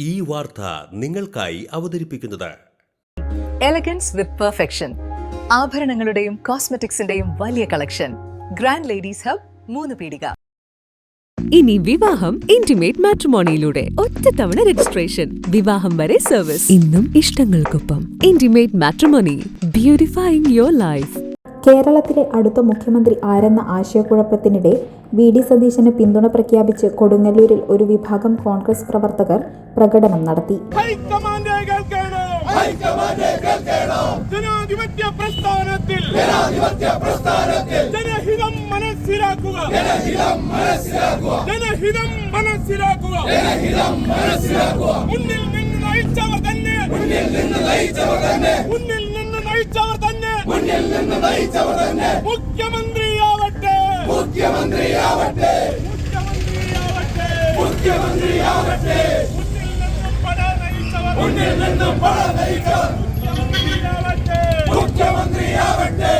ഈ വാർത്ത നിങ്ങൾക്കായി അവതരിപ്പിക്കുന്നത് എലഗൻസ് വിത്ത് പെർഫെക്ഷൻ, ആഭരണങ്ങളുടെയും കോസ്മെറ്റിക്സിന്റെയും വലിയ കളക്ഷൻ. ഗ്രാൻഡ് ലേഡീസ് ഹബ്, 3 പീടിക. ഇനി വിവാഹം ഇന്റിമേറ്റ് മാട്രിമോണിയിലൂടെ ഒറ്റത്തവണ രജിസ്ട്രേഷൻ, വിവാഹം വരെ സർവീസ്. ഇന്നും ഇഷ്ടങ്ങൾക്കൊപ്പം ഇന്റിമേറ്റ് മാട്രിമോണി, ബ്യൂട്ടിഫൈയിങ് യുവർ ലൈഫ്. കേരളത്തിലെ അടുത്ത മുഖ്യമന്ത്രി ആരെന്ന ആശയക്കുഴപ്പത്തിനിടെ വി.ഡി. സതീശന് പിന്തുണ പ്രഖ്യാപിച്ച് കൊടുങ്ങല്ലൂരിൽ ഒരു വിഭാഗം കോൺഗ്രസ് പ്രവർത്തകർ പ്രകടനം നടത്തി. മുഖ്യമന്ത്രിയാവട്ടെ, മുഖ്യമന്ത്രിയാവട്ടെ, മുഖ്യമന്ത്രിയാവട്ടെ, മുന്നിൽ നിന്നും പട നയിച്ചവർ, മുഖ്യമന്ത്രിയാവട്ടെ.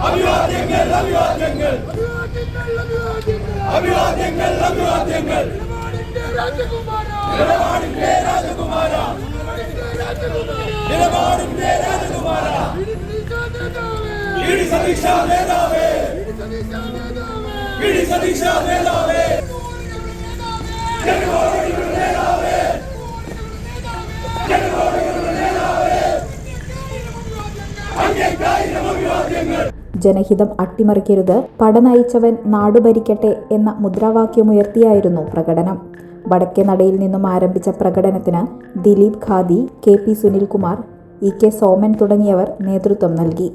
അഭിവാദ്യങ്ങൾ, അഭിവാദ്യങ്ങൾ, അഭിവാദ്യങ്ങൾ, അഭിവാദ്യങ്ങൾ. നിലപാടിന്റെ രാജകുമാര, നിലപാടിന്റെ രാജകുമാര, വി.ഡി. സതീശ നേതാവേ, വി.ഡി. സതീശ നേതാവേ, ജനകോടികളുടെ നേതാവേ, ജനകോടികളുടെ നേതാവേ, അങ്ങേക്കായിരം അഭിവാദ്യങ്ങൾ. ജനഹിതം അട്ടിമറിക്കരുത്, പട നയിച്ചവൻ നാടുഭരിക്കട്ടെ എന്ന മുദ്രാവാക്യമുയർത്തിയായിരുന്നു പ്രകടനം. വടക്കേ നടയിൽ നിന്നും ആരംഭിച്ച പ്രകടനത്തിന് ദിലീപ് ഖാദി, കെ.പി. സുനിൽകുമാർ, ഇ.കെ. സോമൻ തുടങ്ങിയവർ നേതൃത്വം നൽകി.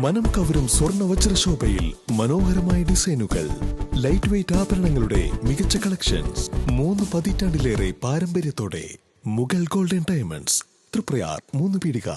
മനം കവരും സ്വർണ്ണ വജ്രശോഭയിൽ മനോഹരമായ ഡിസൈനുകൾ, ലൈറ്റ് വെയ്റ്റ് ആഭരണങ്ങളുടെ മികച്ച കളക്ഷൻസ്, 3 പതിറ്റാണ്ടിലേറെ പാരമ്പര്യത്തോടെ മുഗൾ ഗോൾഡൻ ഡയമണ്ട്സ്, തൃപ്രയാർ 3 പീടിക.